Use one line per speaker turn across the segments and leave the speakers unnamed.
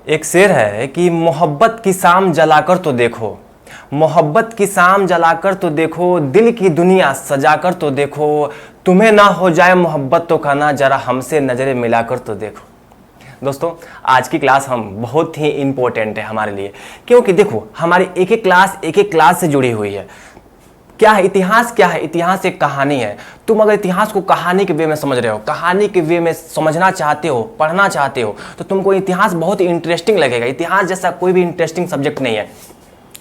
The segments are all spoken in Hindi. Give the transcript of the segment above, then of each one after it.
एक शेर है कि मोहब्बत की शाम जलाकर तो देखो, मोहब्बत की शाम जलाकर तो देखो, दिल की दुनिया सजाकर तो देखो, तुम्हें ना हो जाए मोहब्बत तो कहना जरा हमसे नजरें मिलाकर तो देखो। दोस्तों, आज की क्लास हम बहुत ही इंपॉर्टेंट है हमारे लिए, क्योंकि देखो हमारी एक एक क्लास से जुड़ी हुई है। क्या है इतिहास? क्या है इतिहास? एक कहानी है। तुम अगर इतिहास को कहानी के वे में समझ रहे हो, कहानी के वे में समझना चाहते हो, पढ़ना चाहते हो, तो तुमको इतिहास बहुत ही इंटरेस्टिंग लगेगा। इतिहास जैसा कोई भी इंटरेस्टिंग सब्जेक्ट नहीं है।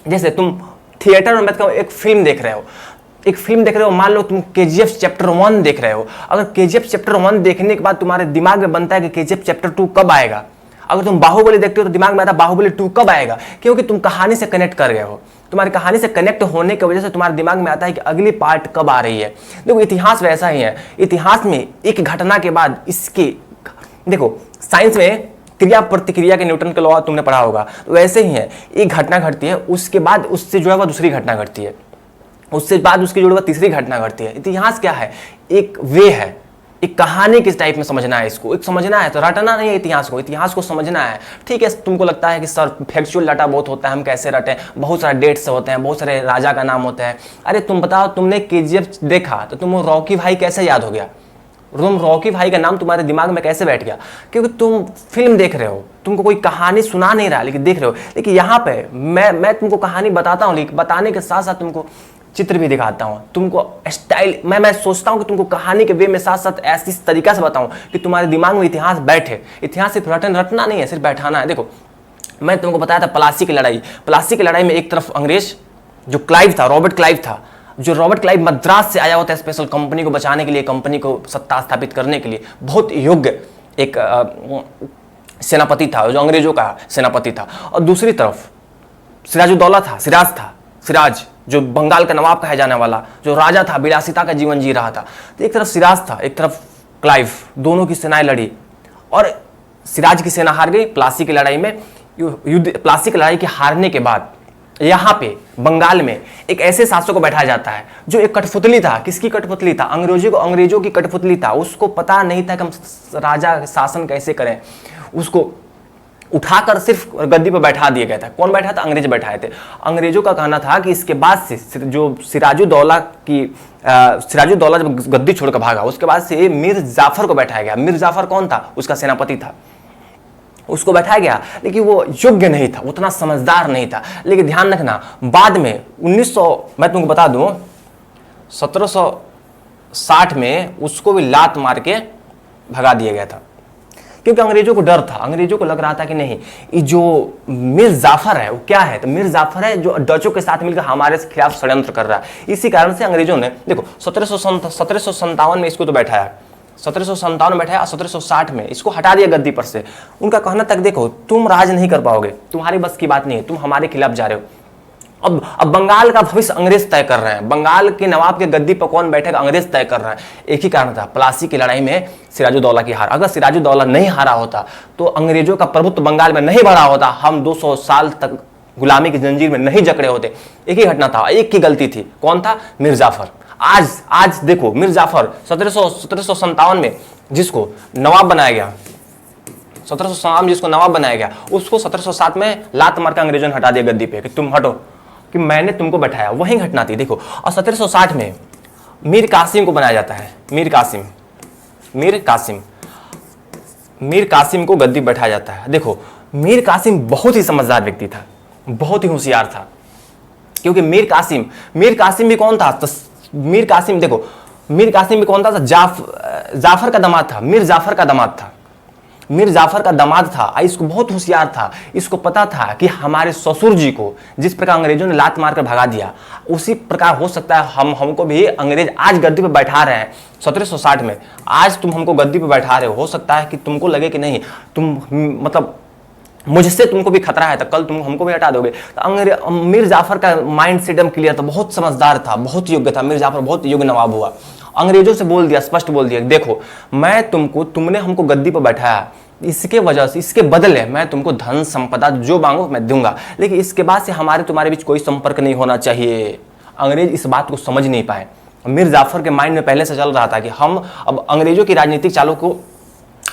जैसे तुम थिएटर में बैठ कर एक फिल्म देख रहे हो, मान लो तुम KGF चैप्टर 1 देख रहे हो। अगर KGF चैप्टर 1 देखने के बाद तुम्हारे दिमाग में बनता है कि KGF चैप्टर 2 कब आएगा। अगर तुम बाहुबली देखते हो तो दिमाग में आता है बाहुबली 2 कब आएगा, क्योंकि तुम कहानी से कनेक्ट कर गए हो। तुम्हारी कहानी से कनेक्ट होने की वजह से तुम्हारे दिमाग में आता है कि अगली पार्ट कब आ रही है। देखो इतिहास वैसा ही है। इतिहास में एक घटना के बाद इसके, देखो साइंस में क्रिया प्रतिक्रिया के न्यूटन के लॉ तुमने पढ़ा होगा, तो वैसे ही है। एक घटना घटती है, उसके बाद उससे जुड़ा हुआ दूसरी घटना घटती है, उससे बाद उसकी जुड़ी हुआ तीसरी घटना घटती है। इतिहास क्या है? एक वे है, एक कहानी किस टाइप में समझना है इसको, एक समझना है, तो रटना नहीं है इतिहास को समझना है। ठीक है, तुमको लगता है कि सर फैक्चुअल डाटा बहुत होता है, हम कैसे रटें, बहुत सारे डेट्स होते हैं, बहुत सारे राजा का नाम होता है। अरे तुम बताओ, तुमने KGF देखा तो तुम रॉकी भाई कैसे याद हो गया? तुम रॉकी भाई का नाम तुम्हारे दिमाग में कैसे बैठ गया? क्योंकि तुम फिल्म देख रहे हो, तुमको कोई कहानी सुना नहीं रहा, लेकिन देख रहे हो। लेकिन यहाँ पे मैं तुमको कहानी बताता हूँ, लेकिन बताने के साथ साथ तुमको चित्र भी दिखाता हूँ, तुमको स्टाइल मैं सोचता हूँ कि तुमको कहानी के वे में साथ साथ ऐसी तरीका से बताऊँ कि तुम्हारे दिमाग में इतिहास बैठे। इतिहास सिर्फ रटना नहीं है, सिर्फ बैठाना है। देखो मैं तुमको बताया था प्लासी की लड़ाई में एक तरफ अंग्रेज जो क्लाइव था, रॉबर्ट क्लाइव मद्रास से आया होता है स्पेशल कंपनी को बचाने के लिए, कंपनी को सत्ता स्थापित करने के लिए। बहुत योग्य एक सेनापति था, जो अंग्रेजों का सेनापति था। और दूसरी तरफ सिराज जो बंगाल का नवाब कहा जाने वाला, जो राजा था, विलासिता का जीवन जी रहा था। तो एक तरफ सिराज था, एक तरफ क्लाइव, दोनों की सेनाएं लड़ी और सिराज की सेना हार गई प्लासी की लड़ाई में। प्लासी की लड़ाई के हारने के बाद यहाँ पे बंगाल में एक ऐसे शासक को बैठाया जाता है जो एक कठपुतली था। किसकी कठपुतली था? अंग्रेजों की कठपुतली था। उसको पता नहीं था कि हम राजा शासन कैसे करें। उसको उठाकर सिर्फ गद्दी पर बैठा दिया गया था। कौन बैठा था? अंग्रेज बैठाए थे। अंग्रेजों का कहना था कि इसके बाद से जो सिराजुद्दौला जब गद्दी छोड़कर भागा, उसके बाद से मीर जाफर को बैठाया गया। मीर जाफर कौन था? उसका सेनापति था, उसको बैठाया गया। लेकिन वो योग्य नहीं था, उतना समझदार नहीं था। लेकिन ध्यान रखना, बाद में 1900 मैं तुमको बता दूं 1760 में उसको भी लात मार के भगा दिया गया था, क्योंकि अंग्रेजों को डर था। अंग्रेजों को लग रहा था कि नहीं, ये जो मीर जाफर है वो क्या है? तो मीर जाफर है जो डचों के साथ मिलकर हमारे खिलाफ षड्यंत्र कर रहा है। इसी कारण से अंग्रेजों ने देखो 1757 में इसको तो बैठाया, 1757 में बैठाया, 1760 में इसको हटा दिया गद्दी पर से। उनका कहना तक देखो, तुम राज नहीं कर पाओगे, तुम्हारी बस की बात नहीं है, तुम हमारे खिलाफ जा रहे हो। अब बंगाल का भविष्य अंग्रेज तय कर रहे हैं। बंगाल के नवाब के गद्दी पर कौन बैठेगा? अंग्रेज तय कर रहा है। एक ही कारण था, प्लासी की लड़ाई में सिराजुद्दौला की हार। अगर सिराजुद्दौला नहीं हारा होता तो अंग्रेजों का प्रभुत्व बंगाल में नहीं बढ़ा होता, हम 200 साल तक गुलामी की जंजीर में नहीं जकड़े होते। एक ही घटना था, एक की गलती थी। कौन था? मीर जाफर। आज देखो, मीर जाफर 1757 में जिसको नवाब बनाया गया, 1757 जिसको नवाब बनाया गया, उसको 1707 में लात मार के अंग्रेजों ने हटा दिया गद्दी पे कि तुम हटो, कि मैंने तुमको बैठाया। वही घटना थी देखो। और 1760 में मीर कासिम को बनाया जाता है। मीर कासिम को गद्दी बैठाया जाता है। देखो मीर कासिम बहुत ही समझदार व्यक्ति था, बहुत ही होशियार था। क्योंकि मीर कासिम भी कौन था? तो मीर कासिम भी कौन था? जाफर का दामाद था। मीर जाफर का दामाद था। इसको बहुत होशियार था। इसको पता था कि हमारे ससुर जी को जिस प्रकार अंग्रेजों ने लात मारकर भगा दिया, उसी प्रकार हो सकता है हमको भी अंग्रेज आज गद्दी पर बैठा रहे हैं 1760 में। आज तुम हमको गद्दी पर बैठा रहे हो सकता है कि तुमको लगे कि नहीं, तुम मतलब मुझसे तुमको भी खतरा है, तो कल तुम हमको भी हटा दोगे। तो मीर जाफर का माइंड सेट एकदम क्लियर था, बहुत समझदार था, बहुत योग्य था। मीर जाफर बहुत योग्य नवाब हुआ। अंग्रेजों से बोल दिया, स्पष्ट बोल दिया, देखो मैं तुमने हमको गद्दी पर बैठाया, इसके वजह से, इसके बदले मैं तुमको धन संपदा जो मांगो मैं दूंगा, लेकिन इसके बाद से तुम्हारे बीच कोई संपर्क नहीं होना चाहिए। अंग्रेज इस बात को समझ नहीं पाए। मीर जाफर के माइंड में पहले से चल रहा था कि हम अब अंग्रेजों की राजनीतिक चालों को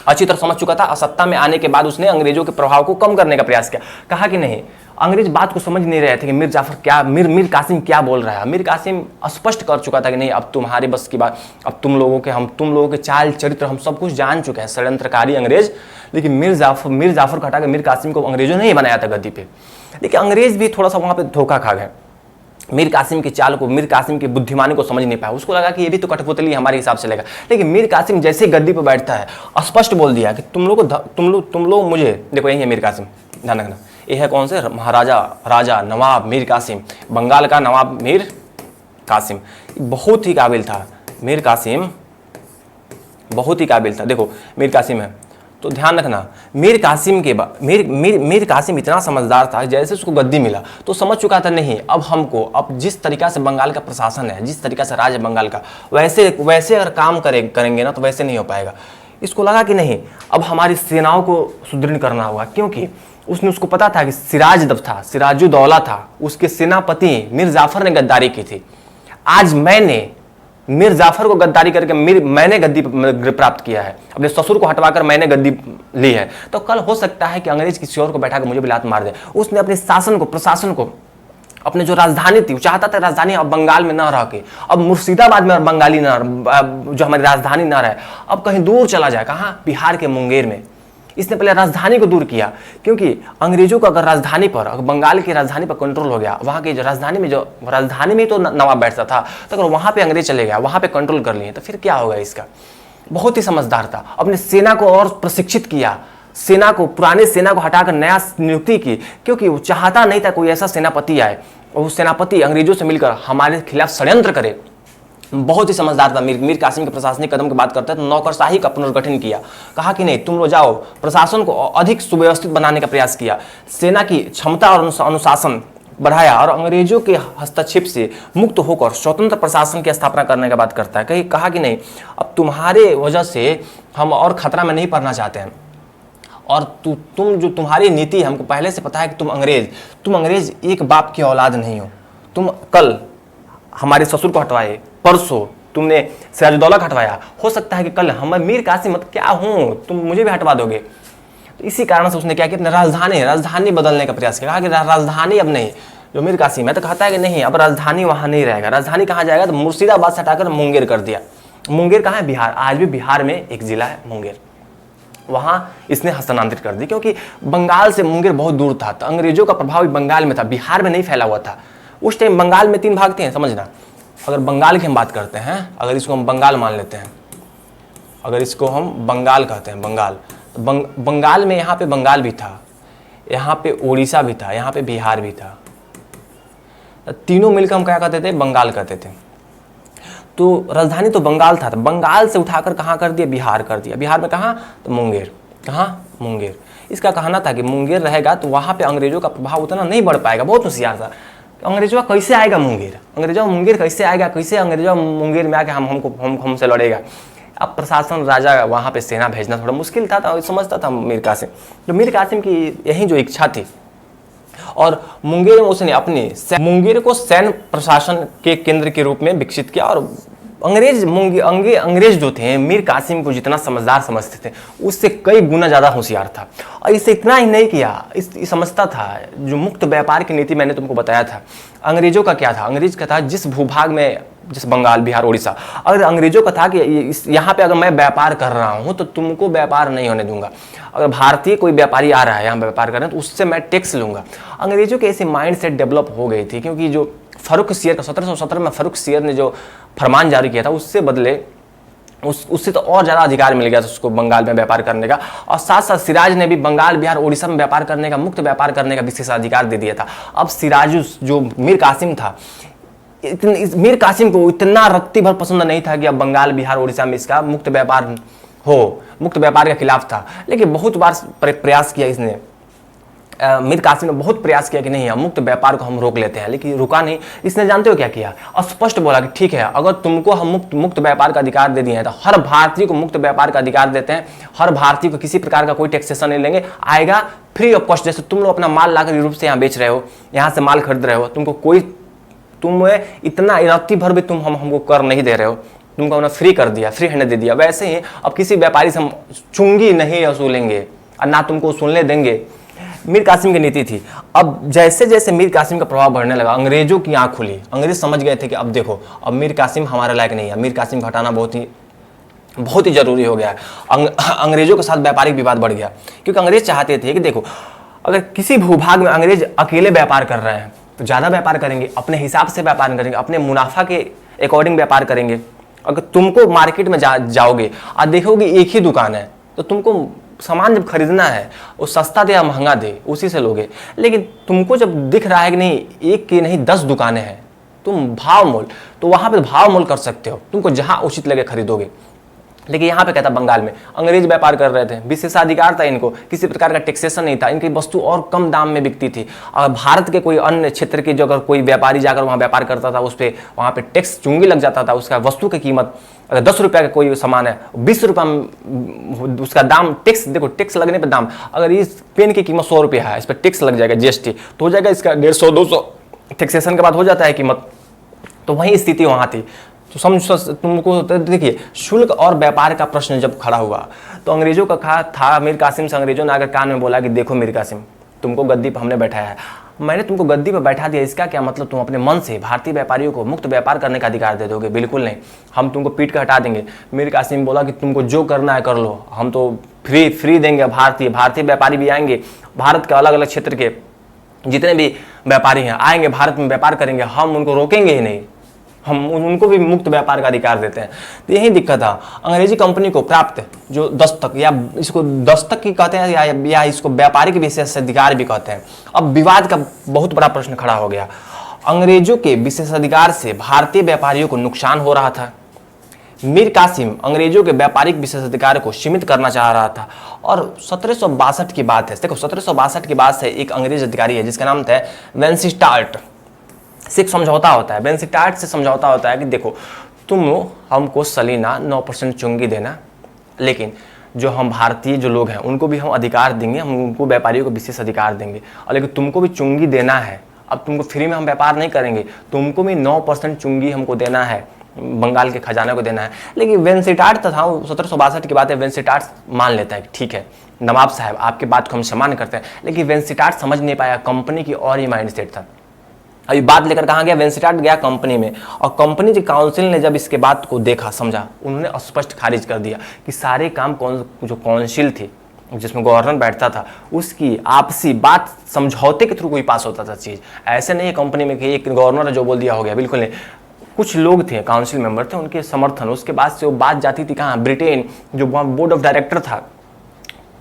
अच्छी तरह समझ चुका था। और सत्ता में आने के बाद उसने अंग्रेजों के प्रभाव को कम करने का प्रयास किया। कहा कि नहीं, अंग्रेज बात को समझ नहीं रहे थे कि मीर जाफर क्या, मीर कासिम क्या बोल रहा है। मीर कासिम स्पष्ट कर चुका था कि नहीं, अब तुम्हारे बस की बात, अब तुम लोगों के चाल चरित्र हम सब कुछ जान चुके हैं, षड्यंत्रकारी अंग्रेज। लेकिन मीर जाफर को हटा के मीर कासिम को अंग्रेजों ने ही बनाया था गद्दी पे। लेकिन अंग्रेज भी थोड़ा सा वहां पे धोखा खा गए। मीर कासिम की चाल को, मीर कासिम की बुद्धिमानी को समझ नहीं पाया। उसको लगा कि ये भी तो कठपुतली हमारे हिसाब से लेगा। लेकिन मीर कासिम जैसे गद्दी पर बैठता है, स्पष्ट बोल दिया कि तुम लोग मुझे, देखो यही है मीर कासिम, ध्यान रखना, ये है कौन से, महाराजा, राजा, नवाब मीर कासिम, बंगाल का नवाब मीर कासिम। बहुत ही काबिल था मीर कासिम, बहुत ही काबिल था। देखो मीर कासिम है, तो ध्यान रखना, मीर कासिम इतना समझदार था, जैसे उसको गद्दी मिला तो समझ चुका था नहीं, अब जिस तरीका से बंगाल का प्रशासन है, जिस तरीका से राज है बंगाल का, वैसे अगर काम करेंगे ना तो वैसे नहीं हो पाएगा। इसको लगा कि नहीं, अब हमारी सेनाओं को सुदृढ़ करना होगा, क्योंकि उसको पता था कि सिराजुद्दौला था, उसके सेनापति मीर जाफर ने गद्दारी की थी। आज मैंने मीर जाफर को गद्दारी करके मैंने गद्दी प्राप्त किया है, अपने ससुर को हटवाकर मैंने गद्दी ली है, तो कल हो सकता है कि अंग्रेज किसी और को बैठा कर मुझे भी लात मार दे। उसने अपने प्रशासन को, अपने जो राजधानी थी, वो चाहता था राजधानी अब बंगाल में न रह के, अब मुर्शिदाबाद में बंगाली जो हमारी राजधानी न रहे, अब कहीं दूर चला जाए। कहाँ? बिहार के मुंगेर में। इसने पहले राजधानी को दूर किया, क्योंकि अंग्रेजों का अगर बंगाल की राजधानी पर कंट्रोल हो गया, वहाँ की जो राजधानी में तो नवाब बैठता था, तो अगर वहाँ पे अंग्रेज चले गया, वहाँ पे कंट्रोल कर लिए, तो फिर क्या होगा इसका। बहुत ही समझदार था, अपने सेना को और प्रशिक्षित किया, पुराने सेना को हटाकर नया नियुक्ति की, क्योंकि वो चाहता नहीं था कोई ऐसा सेनापति आए और वो सेनापति अंग्रेजों से मिलकर हमारे खिलाफ षड्यंत्र करे। बहुत ही समझदार था। मीर कासिम के प्रशासनिक कदम की बात करते हैं तो नौकरशाही का पुनर्गठन किया। कहा कि नहीं, तुम लोग जाओ, प्रशासन को अधिक सुव्यवस्थित बनाने का प्रयास किया, सेना की क्षमता और अनुशासन बढ़ाया और अंग्रेजों के हस्तक्षेप से मुक्त होकर स्वतंत्र प्रशासन की स्थापना करने की बात करता है। कहा कि नहीं, अब तुम्हारे वजह से हम और खतरा में नहीं पड़ना चाहते हैं, और तुम्हारी नीति हमको पहले से पता है कि तुम अंग्रेज एक बाप की औलाद नहीं हो। तुम कल हमारे ससुर को हटवाए, परसों तुमने सिराजुद्दौला को हटवाया, हो सकता है कि कल हम मीर कासिम क्या हूं, तुम मुझे भी हटवा दोगे। तो इसी कारण से उसने क्या किया, अपने राजधानी बदलने का प्रयास किया। कहा कि राजधानी अब नहीं, जो मीर कासिम है तो कहता है कि नहीं, अब राजधानी वहां नहीं रहेगा। राजधानी कहाँ जाएगा, तो मुर्शिदाबाद से हटाकर मुंगेर कर दिया। मुंगेर कहाँ है? बिहार। आज भी बिहार में एक जिला है मुंगेर, वहां इसने हस्तांतरित कर दी, क्योंकि बंगाल से मुंगेर बहुत दूर था, तो अंग्रेजों का प्रभाव बंगाल में था, बिहार में नहीं फैला हुआ था। उस टाइम बंगाल में 3 भाग थे, समझना। अगर बंगाल की हम बात करते हैं, अगर इसको हम बंगाल मान लेते हैं, अगर इसको हम बंगाल कहते हैं, बंगाल, तो बंगाल में यहाँ पे बंगाल भी था, यहाँ पे उड़ीसा भी था, यहाँ पे बिहार भी था, तीनों मिलकर हम क्या कहते थे, बंगाल कहते थे। तो राजधानी तो बंगाल था, तो बंगाल से उठाकर कहाँ कर दिया, बिहार कर दिया। बिहार में कहाँ, तो मुंगेर। कहाँ? मुंगेर। इसका कहना था कि मुंगेर रहेगा तो वहाँ पे अंग्रेजों का प्रभाव उतना नहीं बढ़ पाएगा। बहुत होशियार था। अंग्रेजों का कैसे आएगा मुंगेर, कैसे आएगा, कैसे अंग्रेजों मुंगेर में आके हमसे लड़ेगा। अब प्रशासन, राजा, वहाँ पे सेना भेजना थोड़ा मुश्किल था, तो समझता था मीर कासिम। तो मीर कासिम की यही जो इच्छा थी, और मुंगेर में उसने मुंगेर को सैन्य प्रशासन के केंद्र के रूप में विकसित किया। और अंग्रेज जो थे, मीर कासिम को जितना समझदार समझते थे, उससे कई गुना ज़्यादा होशियार था। और इससे इतना ही नहीं किया, समझता था जो मुक्त व्यापार की नीति मैंने तुमको बताया था, अंग्रेजों का क्या था, अंग्रेज का था जिस भूभाग में, जैसे बंगाल, बिहार, उड़ीसा, अगर अंग्रेजों का था कि यहाँ पे अगर मैं व्यापार कर रहा हूँ तो तुमको व्यापार नहीं होने दूंगा। अगर भारतीय कोई व्यापारी आ रहा है यहाँ व्यापार करने, तो उससे मैं टैक्स लूंगा। अंग्रेजों के ऐसी माइंड सेट डेवलप हो गई थी, क्योंकि जो फर्रुख सियर का 1717 में फर्रुख सियर ने जो फरमान जारी किया था, उससे बदले उससे तो और ज़्यादा अधिकार मिल गया था उसको बंगाल में व्यापार करने का। और साथ साथ सिराज ने भी बंगाल, बिहार, उड़ीसा में व्यापार करने का, मुक्त व्यापार करने का विशेषाधिकार दे दिया था। अब सिराज, जो मीर कासिम था, मीर कासिम को इतना रत्ती भर पसंद नहीं था कि अब बंगाल, बिहार, उड़ीसा में इसका मुक्त व्यापार हो, मुक्त व्यापार के खिलाफ था। लेकिन बहुत बार प्रयास किया इसने, मीर कासिम ने बहुत प्रयास किया कि नहीं, मुक्त व्यापार को हम रोक लेते हैं, लेकिन रुका नहीं। इसने जानते हो क्या किया, स्पष्ट बोला कि ठीक है, अगर तुमको हम मुक्त व्यापार का अधिकार दे दिए हैं, तो हर भारतीय को मुक्त व्यापार का अधिकार देते हैं, हर भारतीय को किसी प्रकार का कोई टैक्सेशन नहीं लेंगे, आएगा फ्री ऑफ कॉस्ट। जैसे तुम लोग अपना माल लाकर यूरोप से यहाँ बेच रहे हो, यहाँ से माल खरीद रहे हो, तुम इतना रत्ती भर भी हमको कर नहीं दे रहे हो, तुमको हमने फ्री कर दिया, फ्री हैंड दे दिया। वैसे ही अब किसी व्यापारी से हम चुंगी नहीं वसूलेंगे और ना तुमको वसूलने देंगे। मीर कासिम की नीति थी। अब जैसे जैसे मीर कासिम का प्रभाव बढ़ने लगा, अंग्रेजों की आंख खुली। अंग्रेज समझ गए थे कि अब देखो, अब मीर कासिम हमारे लायक नहीं है, मीर कासिम को हटाना बहुत ही जरूरी हो गया है। अंग्रेजों के साथ व्यापारिक विवाद बढ़ गया, क्योंकि अंग्रेज चाहते थे कि देखो, अगर किसी भूभाग में अंग्रेज अकेले व्यापार कर रहे हैं तो ज़्यादा व्यापार करेंगे, अपने हिसाब से व्यापार करेंगे, अपने मुनाफा के अकॉर्डिंग व्यापार करेंगे। अगर तुमको मार्केट में जाओगे और देखोगे एक ही दुकान है, तो तुमको सामान जब खरीदना है वो सस्ता दे या महंगा दे, उसी से लोगे। लेकिन तुमको जब दिख रहा है कि नहीं, एक की नहीं 10 दुकानें हैं, तुम भाव मोल, तो वहाँ पे भाव मोल कर सकते हो, तुमको जहाँ उचित लगे खरीदोगे। लेकिन यहाँ पे क्या था, बंगाल में अंग्रेज व्यापार कर रहे थे, विशेषाधिकार था इनको, किसी प्रकार का टैक्सेशन नहीं था, इनकी वस्तु और कम दाम में बिकती थी। और भारत के कोई अन्य क्षेत्र के जो अगर कोई व्यापारी जाकर वहाँ व्यापार करता था, उस पर वहाँ पे टैक्स चुंगी लग जाता था। उसका वस्तु की कीमत अगर 10 रुपये का कोई सामान है, 20 रुपये में उसका दाम, टैक्स देखो, टैक्स लगने पर दाम, अगर इस पेन की कीमत 100 रुपये है, इस पर टैक्स लग जाएगा GST, तो हो जाएगा इसका 150 200, टैक्सेशन के बाद हो जाता है कीमत। तो वही स्थिति वहाँ थी। तो तुमको देखिए, शुल्क और व्यापार का प्रश्न जब खड़ा हुआ तो अंग्रेजों का था, मीर कासिम से अंग्रेजों ने आकर कान में बोला कि देखो मीर कासिम, तुमको गद्दी पर हमने बैठाया है, मैंने तुमको गद्दी पर बैठा दिया, इसका क्या मतलब तुम अपने मन से भारतीय व्यापारियों को मुक्त व्यापार करने का अधिकार दे दोगे? बिल्कुल नहीं, हम तुमको पीट कर हटा देंगे। मीर कासिम बोला कि तुमको जो करना है कर लो, हम तो फ्री देंगे। भारतीय व्यापारी भी आएंगे, भारत के अलग अलग क्षेत्र के जितने भी व्यापारी हैं आएंगे, भारत में व्यापार करेंगे, हम उनको रोकेंगे ही नहीं, हम उनको भी मुक्त व्यापार का अधिकार देते हैं। तो यही दिक्कत था अंग्रेजी कंपनी को प्राप्त जो दस्तक, या इसको दस्तक की कहते हैं या इसको व्यापारिक विशेषाधिकार भी कहते हैं। अब विवाद का बहुत बड़ा प्रश्न खड़ा हो गया। अंग्रेजों के विशेषाधिकार से भारतीय व्यापारियों को नुकसान हो रहा था। मीर कासिम अंग्रेजों के व्यापारिक विशेषाधिकार को सीमित करना चाह रहा था। और 1762 की बात है, देखो 1762 की बात से एक अंग्रेज अधिकारी है जिसका नाम था वेंसिस्टार्ट, से एक समझौता होता है। वेंसिस्टार्ट से समझौता होता है कि देखो, तुम हमको सलीना 9% चुंगी देना, लेकिन जो हम भारतीय जो लोग हैं उनको भी हम अधिकार देंगे, हम उनको व्यापारियों को विशेष अधिकार देंगे, और लेकिन तुमको भी चुंगी देना है। अब तुमको फ्री में हम व्यापार नहीं करेंगे, तुमको भी 9% चुंगी हमको देना है, बंगाल के खजाने को देना है। लेकिन वेंसिस्टार्ट था, 1762 की बात है, वेंसिस्टार्ट मान लेता है ठीक है नवाब साहब, आपकी बात को हम सम्मान करते हैं। लेकिन वेंसिस्टार्ट समझ नहीं पाया, कंपनी की और ही माइंड सेट था। अभी बात लेकर कहाँ गया, वेंसिस्टार्ट गया कंपनी में, और कंपनी की काउंसिल ने जब इसके बात को देखा समझा, उन्होंने स्पष्ट खारिज कर दिया कि सारे काम जो काउंसिल थी जिसमें गवर्नर बैठता था, उसकी आपसी बात समझौते के थ्रू कोई पास होता था चीज़। ऐसे नहीं है कंपनी में कि एक गवर्नर जो बोल दिया हो गया, बिल्कुल नहीं। कुछ लोग थे, काउंसिल मेंबर थे, उनके समर्थन, उसके बाद से वो बात जाती थी कहाँ, ब्रिटेन, जो बोर्ड ऑफ डायरेक्टर था,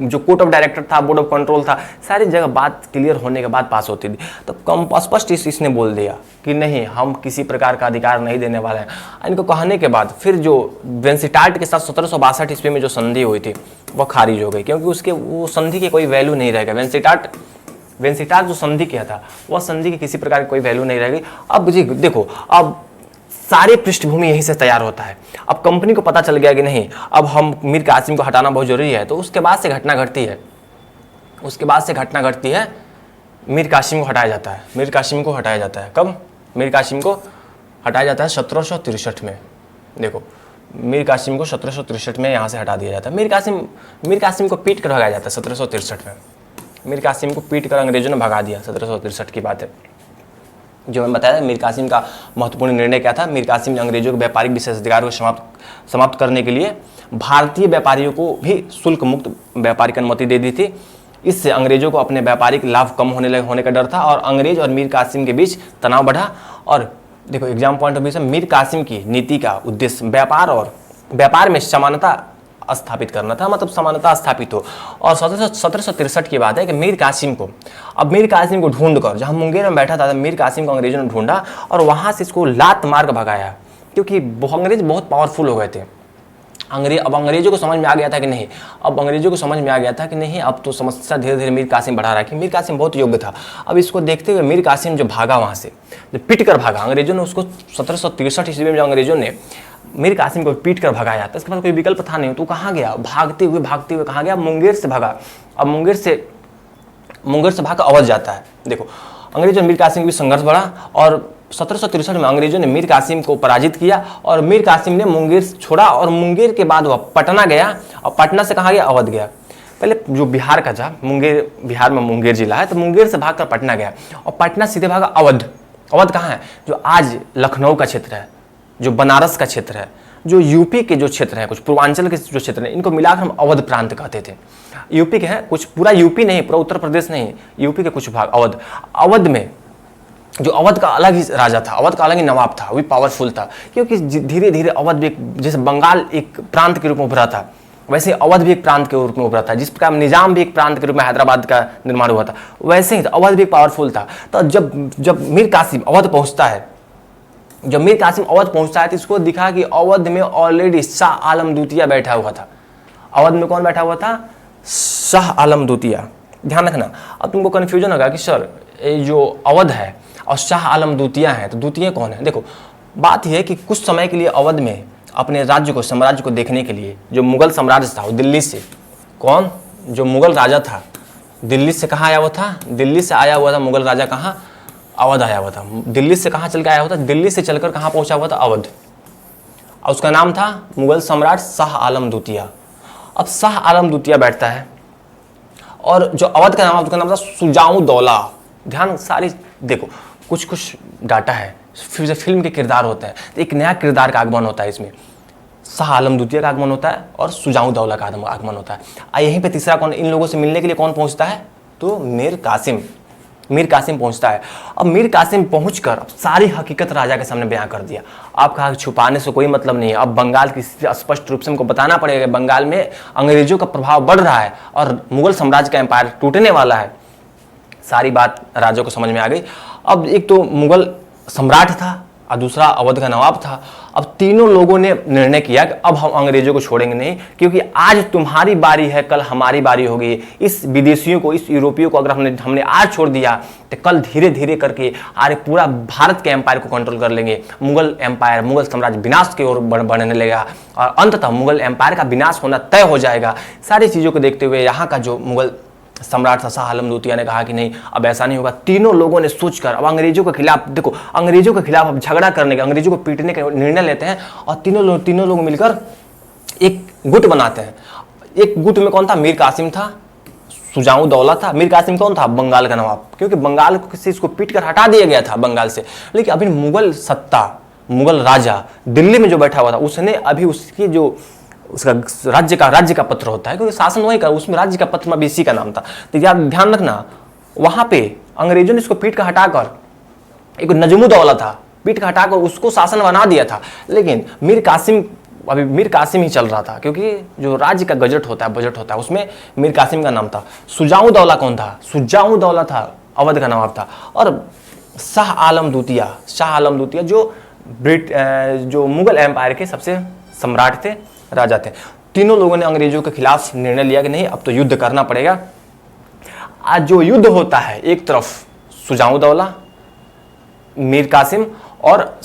जो कोर्ट ऑफ डायरेक्टर था, बोर्ड ऑफ कंट्रोल था, सारी जगह बात क्लियर होने के बाद पास होती थी। तो स्पष्ट इसने बोल दिया कि नहीं, हम किसी प्रकार का अधिकार नहीं देने वाले हैं। इनको कहने के बाद फिर जो वेंसिस्टार्ट के साथ 1762 ईस्वी में जो संधि हुई थी वह खारिज हो गई, क्योंकि उसके वो संधि की कोई वैल्यू नहीं रह गया। वेंसिस्टार्ट जो संधि किया था वह संधि की किसी प्रकार की कोई वैल्यू नहीं रह गई। अब जी देखो, अब सारे पृष्ठभूमि यहीं से तैयार होता है। अब कंपनी को पता चल गया कि नहीं, अब हम मीर कासिम को हटाना बहुत जरूरी है। तो उसके बाद से घटना घटती है, मीर कासिम को हटाया जाता है। मीर कासिम को हटाया जाता है कब? मीर कासिम को हटाया जाता है 1763 में। देखो, मीर कासिम को 1763 में यहाँ से हटा दिया जाता है। मीर कासिम को पीट कर भगाया जाता है 1763 में। मीर कासिम को पीट कर अंग्रेजों ने भगा दिया, 1763 की बात है। जो मैं बताया, मीर कासिम का महत्वपूर्ण निर्णय क्या था? मीर कासिम ने अंग्रेजों के व्यापारिक विशेषाधिकार को समाप्त करने के लिए भारतीय व्यापारियों को भी शुल्क मुक्त व्यापार की अनुमति दे दी थी। इससे अंग्रेजों को अपने व्यापारिक लाभ कम होने का डर था, और अंग्रेज और मीर कासिम के बीच तनाव बढ़ा। और देखो, एग्जाम पॉइंट ऑफ व्यू से मीर कासिम की नीति का उद्देश्य व्यापार में समानता स्थापित करना था, मतलब समानता स्थापित हो। और 1763 की बात है कि मीर कासिम को ढूंढ कर, जहाँ मुंगेर में बैठा था, मीर कासिम को अंग्रेजों ने ढूंढा और वहाँ से इसको लात मार कर भगाया, क्योंकि अंग्रेज बहुत पावरफुल हो गए थे। अब अंग्रेजों को समझ में आ गया था कि नहीं, अब तो समस्या धीरे धीरे मीर कासिम बढ़ा रहा है, कि मीर कासिम बहुत योग्य था। अब इसको देखते हुए मीर कासिम जो भागा वहाँ से, जो पिट कर भागा, अंग्रेजों ने उसको 1763 ईस्वी में जब अंग्रेजों ने मीर कासिम को पीट कर भगाया, तो इसके पास कोई विकल्प था नहीं। तो कहाँ गया? भागते हुए कहाँ गया? मुंगेर से भागा। अब मुंगेर से भाग अवध जाता है। देखो, अंग्रेज और मीर कासिम के बीच संघर्ष बढ़ा, और 1763 में अंग्रेजों ने मीर कासिम को पराजित किया और मीर कासिम ने मुंगेर छोड़ा और मुंगेर के बाद वह पटना गया और पटना से कहाँ गया, अवध गया। पहले जो बिहार का था, मुंगेर, बिहार में मुंगेर जिला है, तो मुंगेर से भागकर पटना गया और पटना सीधे भागा अवध। अवध कहाँ है, जो आज लखनऊ का क्षेत्र है, जो बनारस का क्षेत्र है, जो यूपी के जो क्षेत्र है, कुछ पूर्वांचल के जो क्षेत्र है, इनको मिलाकर हम अवध प्रांत कहते थे। यूपी के हैं कुछ, पूरा यूपी नहीं, पूरा उत्तर प्रदेश नहीं, यूपी के कुछ भाग अवध। अवध में जो अवध का अलग ही राजा था, अवध का अलग ही नवाब था, वो भी पावरफुल था, क्योंकि धीरे धीरे अवध भी जैसे बंगाल एक प्रांत के रूप में उभरा था, वैसे अवध भी एक प्रांत के रूप में उभरा था। जिस प्रकार निजाम भी एक प्रांत के रूप में हैदराबाद का निर्माण हुआ था, वैसे ही अवध भी पावरफुल था। तो जब मीर कासिम अवध पहुंचता है, जब मीर कासिम अवध पहुंचता है तो इसको दिखा कि अवध में ऑलरेडी शाह आलम द्वितीय बैठा हुआ था। अवध में कौन बैठा हुआ था, शाह आलम द्वितीय। ध्यान रखना, अब तुमको कन्फ्यूजन होगा कि सर ये जो अवध है और शाह आलम द्वितीय है, तो द्वितीय कौन है। देखो बात यह है कि कुछ समय के लिए अवध में अपने राज्य को, साम्राज्य को देखने के लिए जो मुगल साम्राज्य था वो दिल्ली से, कौन, जो मुगल राजा था दिल्ली से कहाँ आया हुआ था, दिल्ली से आया हुआ था मुगल राजा, कहाँ, अवध आया हुआ था। दिल्ली से कहाँ चल के आया हुआ था, दिल्ली से चलकर कहाँ पहुंचा हुआ था, अवध। और उसका नाम था मुगल सम्राट शाह आलम द्वितीय। अब शाह आलम द्वितीय बैठता है और जो अवध का नाम, उसका नाम था शुजाऊ दौला। ध्यान, सारी देखो कुछ कुछ डाटा है, फिर फिल्म के किरदार होते हैं, तो एक नया किरदार का आगमन होता है इसमें। शाह आलम द्वितीय का आगमन होता है और शुजाऊ दौला का आगमन होता है। और यहीं पे तीसरा कौन, इन लोगों से मिलने के लिए कौन पहुंचता है, तो मीर कासिम पहुंचता है। अब मीर कासिम पहुंचकर सारी हकीकत राजा के सामने बयां कर दिया। आप कहा छुपाने से कोई मतलब नहीं है, अब बंगाल की स्पष्ट रूप से हमको बताना पड़ेगा। बंगाल में अंग्रेजों का प्रभाव बढ़ रहा है और मुगल साम्राज्य का एम्पायर टूटने वाला है। सारी बात राजा को समझ में आ गई। अब एक तो मुगल सम्राट था और दूसरा अवध का नवाब था। अब तीनों लोगों ने निर्णय किया कि अब हम अंग्रेजों को छोड़ेंगे नहीं, क्योंकि आज तुम्हारी बारी है, कल हमारी बारी होगी। इस विदेशियों को, इस यूरोपियों को अगर हमने आज छोड़ दिया तो कल धीरे धीरे करके आज पूरा भारत के एम्पायर को कंट्रोल कर लेंगे। मुगल एम्पायर, मुगल साम्राज्य विनाश की ओर बढ़ने लगेगा और अंततः मुगल एम्पायर का विनाश होना तय हो जाएगा। सारी चीज़ों को देखते हुए यहाँ का जो मुगल सम्राट था शाह आलम द्वितीय ने कहा कि नहीं, अब ऐसा नहीं होगा। तीनों लोगों ने सोचकर अब अंग्रेजों के खिलाफ, देखो अंग्रेजों के खिलाफ अब झगड़ा करने का, अंग्रेजों को पीटने का निर्णय लेते हैं और तीनों लोग मिलकर एक गुट बनाते हैं। एक गुट में कौन था, मीर कासिम था, शुजाऊ दौला था। मीर कासिम कौन था, बंगाल का नवाब, क्योंकि बंगाल से इसको पीट कर हटा दिया गया था बंगाल से। लेकिन अभी मुगल सत्ता, मुगल राजा दिल्ली में जो बैठा हुआ था, उसने अभी उसकी जो उसका राज्य का पत्र होता है, क्योंकि शासन वही का, उसमें राज्य का पत्र में इसी का नाम था। तो यार ध्यान रखना, वहां पे अंग्रेजों ने इसको पीट कर हटाकर, एक नजमुद्दौला था, पीट कर हटाकर उसको शासन बना दिया था। लेकिन मीर कासिम ही चल रहा था, क्योंकि जो राज्य का बजट होता है उसमें मीर कासिम का नाम था। शुजाऊ दौला कौन था, शुजाऊ दौला था, अवध का नवाब था। और शाह आलम द्वितीय जो मुगल एम्पायर के सबसे सम्राट थे, राजा थे। तीनों लोगों ने अंग्रेजों के खिलाफ निर्णय लिया कि नहीं, अब तो युद्ध करना पड़ेगा। आज जो युद्ध होता है, एक तरफ शुजाऊ दौला, मीर कासिम और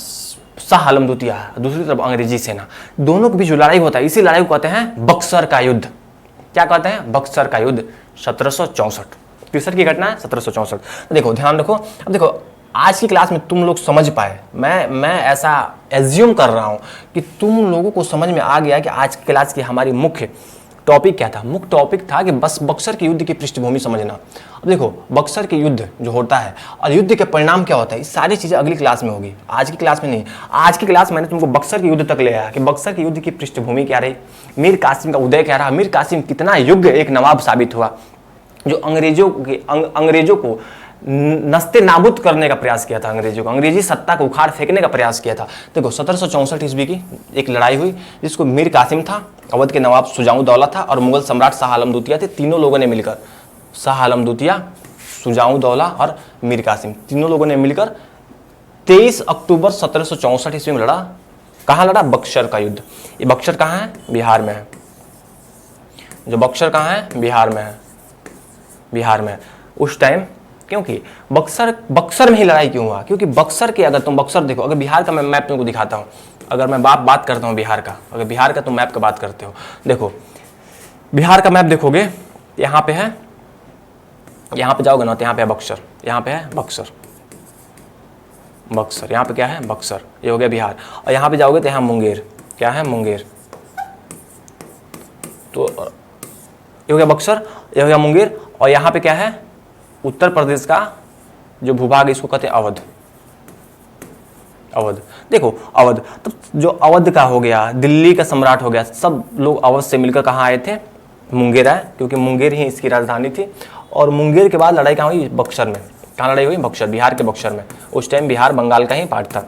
शाह आलम द्वितीय, दूसरी तरफ अंग्रेजी सेना, दोनों के बीच जो लड़ाई होता है, इसी लड़ाई को कहते हैं बक्सर का युद्ध। क्या कहते हैं, बक्सर का युद्ध, 1764। तिरसठ की घटना है, 1764। देखो ध्यान रखो। अब देखो आज की क्लास में तुम लोग समझ पाए, मैं ऐसा एज्यूम कर रहा हूं कि तुम लोगों को समझ में आ गया कि आज की क्लास की हमारी मुख्य टॉपिक क्या था। मुख्य टॉपिक था कि बस बक्सर के युद्ध की पृष्ठभूमि समझना। अब देखो बक्सर के युद्ध जो होता है और युद्ध के परिणाम क्या होता है, ये सारी चीजें अगली क्लास में होगी, आज की क्लास में नहीं। आज की क्लास मैंने तुमको बक्सर के युद्ध तक ले आया कि बक्सर के युद्ध की पृष्ठभूमि क्या रही, मीर कासिम का उदय क्या रहा, मीर कासिम कितना योग्य एक नवाब साबित हुआ जो अंग्रेजों को नस्ते नाबूद करने का प्रयास किया था, अंग्रेजी सत्ता को उखाड़ फेंकने का प्रयास किया था। देखो 1764 ईस्वी की एक लड़ाई हुई जिसको मीर कासिम था, अवध के नवाब शुजाऊ दौला था और मुगल सम्राट शाह आलम द्वितीय थे। तीनों लोगों ने मिलकर, शाह आलम द्वितीय, शुजाऊ दौला और मीर कासिम, तीनों लोगों ने मिलकर 23 अक्टूबर 1764 ईस्वी में लड़ा। कहाँ लड़ा, बक्सर का युद्ध। ये बक्सर कहाँ है, बिहार में है। जो बक्सर कहाँ है, बिहार में। उस टाइम क्योंकि बक्सर में ही लड़ाई क्यों हुआ, क्योंकि बक्सर के, अगर तुम बक्सर देखो, अगर बिहार का मैं मैप तुमको दिखाता हूँ, अगर मैं बात करता हूँ बिहार का, अगर बिहार का तुम मैप का बात करते हो, देखो बिहार का मैप देखोगे, यहाँ पे है, यहाँ पे जाओगे ना तो यहाँ पे है बक्सर, यहाँ पे है बक्सर, बक्सर, यहाँ पे क्या है बक्सर, ये हो गया बिहार। और यहाँ पे जाओगे तो यहाँ मुंगेर, क्या है मुंगेर, तो ये हो गया बक्सर, ये हो गया मुंगेर। और यहाँ पे क्या है उत्तर प्रदेश का जो भूभाग इसको कहते हैं अवध, अवध। देखो अवध, तो जो अवध का हो गया, दिल्ली का सम्राट हो गया, सब लोग अवध से मिलकर कहाँ आए थे, मुंगेर आए, क्योंकि मुंगेर ही इसकी राजधानी थी। और मुंगेर के बाद लड़ाई कहाँ हुई, बक्सर में। कहाँ लड़ाई हुई, बक्सर, बिहार के बक्सर में। उस टाइम बिहार बंगाल का ही पार्ट था।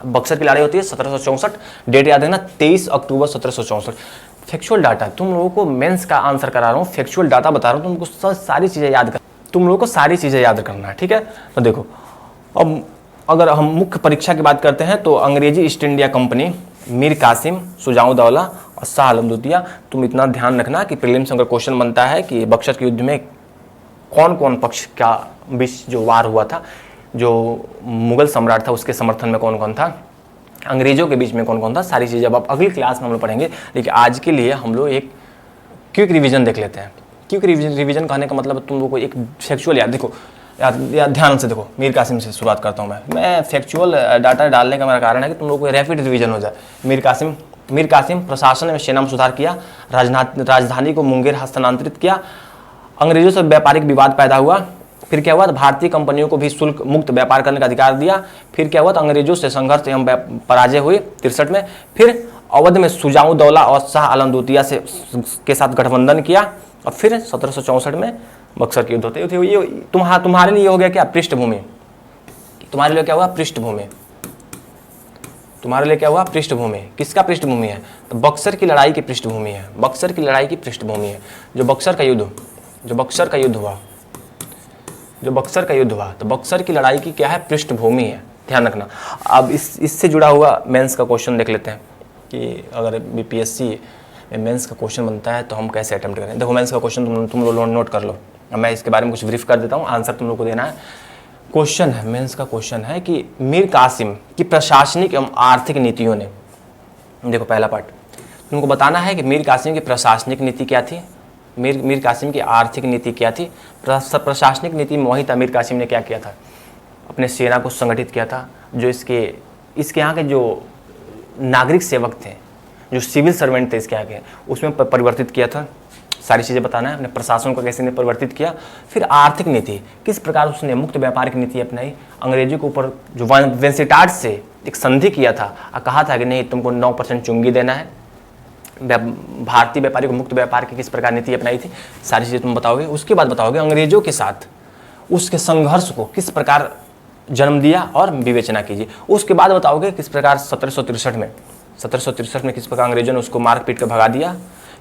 बक्सर की लड़ाई होती है 1764, डेट याद है ना, 23 अक्टूबर 1764। फैक्चुअल डाटा, तुम लोगों को मेंस का आंसर करा रहा हूँ, फैक्चुअल डाटा बता रहा हूँ, तुमको सारी चीज़ें याद कर, तुम लोगों को सारी चीज़ें याद करना है, ठीक है। तो देखो अब अगर हम मुख्य परीक्षा की बात करते हैं तो अंग्रेजी East India Company, Mir Qasim, Shujauddaula और शाह आलम द्वितीय। तुम इतना ध्यान रखना कि प्रीलिम्स में अगर क्वेश्चन बनता है कि बक्सर के युद्ध में कौन कौन पक्ष का बीच जो वार हुआ था, जो मुगल सम्राट था उसके समर्थन में कौन कौन था, अंग्रेजों के बीच में कौन कौन था, सारी चीज़ें अब अगली क्लास में हम लोग पढ़ेंगे। लेकिन आज के लिए हम लोग एक क्विक रिवीजन देख लेते हैं। क्विक रिवीजन कहने का मतलब तुम लोग को एक फैक्चुअल याद, देखो याद ध्यान से देखो, मीर कासिम से शुरुआत करता हूँ मैं फैक्चुअल डाटा डालने का मेरा कारण है कि तुम लोग को रैपिड रिवीजन हो जाए। मीर कासिम प्रशासन में सेना में सुधार किया, राजधानी को मुंगेर हस्तांतरित किया, अंग्रेजों से व्यापारिक विवाद पैदा हुआ, फिर क्या हुआ, भारतीय कंपनियों को भी शुल्क मुक्त व्यापार करने का अधिकार दिया, फिर क्या हुआ, तो अंग्रेजों से संघर्ष एवं पराजय हुई 63 में, फिर अवध में सुजाउद्दौला और शाह आलम द्वितीय से के साथ गठबंधन किया, और फिर 1764 में बक्सर के युद्ध होते थे। ये तुम्हारे लिए हो गया क्या, पृष्ठभूमि। तुम्हारे लिए क्या हुआ, पृष्ठभूमि। तुम्हारे लिए क्या हुआ, पृष्ठभूमि। किसका पृष्ठभूमि है, तो बक्सर की लड़ाई की पृष्ठभूमि है, बक्सर की लड़ाई की पृष्ठभूमि है। जो बक्सर का युद्ध हुआ, तो बक्सर की लड़ाई की क्या है, पृष्ठभूमि है, ध्यान रखना। अब इससे जुड़ा हुआ मेंस का क्वेश्चन देख लेते हैं कि अगर बीपीएससी में मेंस का क्वेश्चन बनता है तो हम कैसे अटेम्प्ट करें। देखो मेंस का क्वेश्चन तुम लोग नोट कर लो, मैं इसके बारे में कुछ ब्रीफ कर देता हूँ, आंसर तुम लोग को देना है। क्वेश्चन है, मेंस का क्वेश्चन है कि मीर कासिम की प्रशासनिक एवं आर्थिक नीतियों ने, देखो पहला पार्ट तुमको बताना है कि मीर कासिम की प्रशासनिक नीति क्या थी, मीर कासिम की आर्थिक नीति क्या थी। प्रशासनिक नीति में वही था, मीर कासिम ने क्या किया था, अपने सेना को संगठित किया था, जो इसके यहाँ के जो नागरिक सेवक थे, जो सिविल सर्वेंट थे इसके आगे, उसमें परिवर्तित किया था। सारी चीज़ें बताना है, अपने प्रशासन को कैसे ने परिवर्तित किया। फिर आर्थिक नीति, किस प्रकार उसने मुक्त व्यापार की नीति अपनाई, अंग्रेजों के ऊपर जो वेंसिटाट से एक संधि किया था और कहा था कि नहीं तुमको 9% चुंगी देना है, भारतीय व्यापारी को मुक्त व्यापार की किस प्रकार नीति अपनाई थी, सारी चीज़ें तुम बताओगे। उसके बाद बताओगे अंग्रेजों के साथ उसके संघर्ष को किस प्रकार जन्म दिया और विवेचना कीजिए। उसके बाद बताओगे किस प्रकार 1763 में किस प्रकार अंग्रेजों ने उसको मार पीट कर भगा दिया,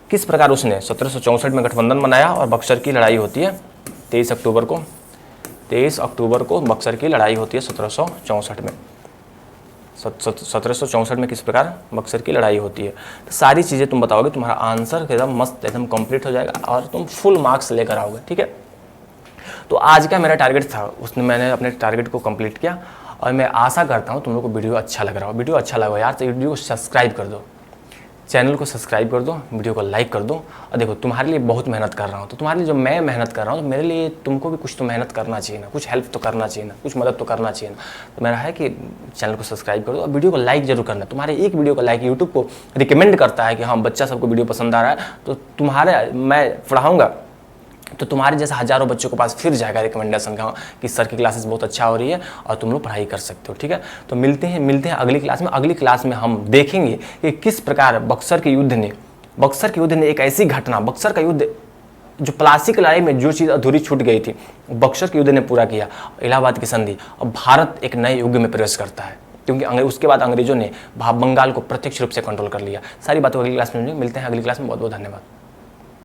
किस प्रकार उसने 1764 में गठबंधन बनाया और बक्सर की लड़ाई होती है 23 अक्टूबर को बक्सर की लड़ाई होती है 1764 में। 1764 में किस प्रकार बक्सर की लड़ाई होती है। तो सारी चीज़ें तुम बताओगे, तुम्हारा आंसर एकदम मस्त एकदम कंप्लीट हो जाएगा और तुम फुल मार्क्स लेकर आओगे, ठीक है। तो आज का मेरा टारगेट था, उसने मैंने अपने टारगेट को कंप्लीट किया और मैं आशा करता हूँ तुम लोग को वीडियो अच्छा लग रहा हो। वीडियो अच्छा लगा यार तो वीडियो को सब्सक्राइब कर दो, चैनल को सब्सक्राइब कर दो, वीडियो को लाइक कर दो। और देखो तुम्हारे लिए बहुत मेहनत कर रहा हूँ, तो तुम्हारे लिए जो मैं मेहनत कर रहा हूँ तो मेरे लिए तुमको भी कुछ तो मेहनत करना चाहिए ना, कुछ हेल्प तो करना चाहिए ना, कुछ मदद तो करना चाहिए ना। तो मेरा है कि चैनल को सब्सक्राइब कर दो और वीडियो को लाइक जरूर करना। तुम्हारे एक वीडियो का लाइक यूट्यूब को रिकमेंड करता है कि हाँ बच्चा सबको वीडियो पसंद आ रहा है, तो तुम्हारे मैं पढ़ाऊँगा तो तुम्हारे जैसे हज़ारों बच्चों के पास फिर जाएगा रिकमेंडेशन का कि सर की क्लासेस बहुत अच्छा हो रही है और तुम लोग पढ़ाई कर सकते हो, ठीक है। तो मिलते हैं अगली क्लास में। अगली क्लास में हम देखेंगे कि किस प्रकार बक्सर के युद्ध ने एक ऐसी घटना, बक्सर का युद्ध जो प्लासी की लड़ाई में जो चीज़ अधूरी छूट गई थी बक्सर के युद्ध ने पूरा किया, इलाहाबाद की संधि। और भारत एक नए युग में प्रवेश करता है क्योंकि उसके बाद अंग्रेजों ने बंगाल को प्रत्यक्ष रूप से कंट्रोल कर लिया। सारी बातों अगली क्लास में मिलते हैं अगली क्लास में। बहुत बहुत धन्यवाद।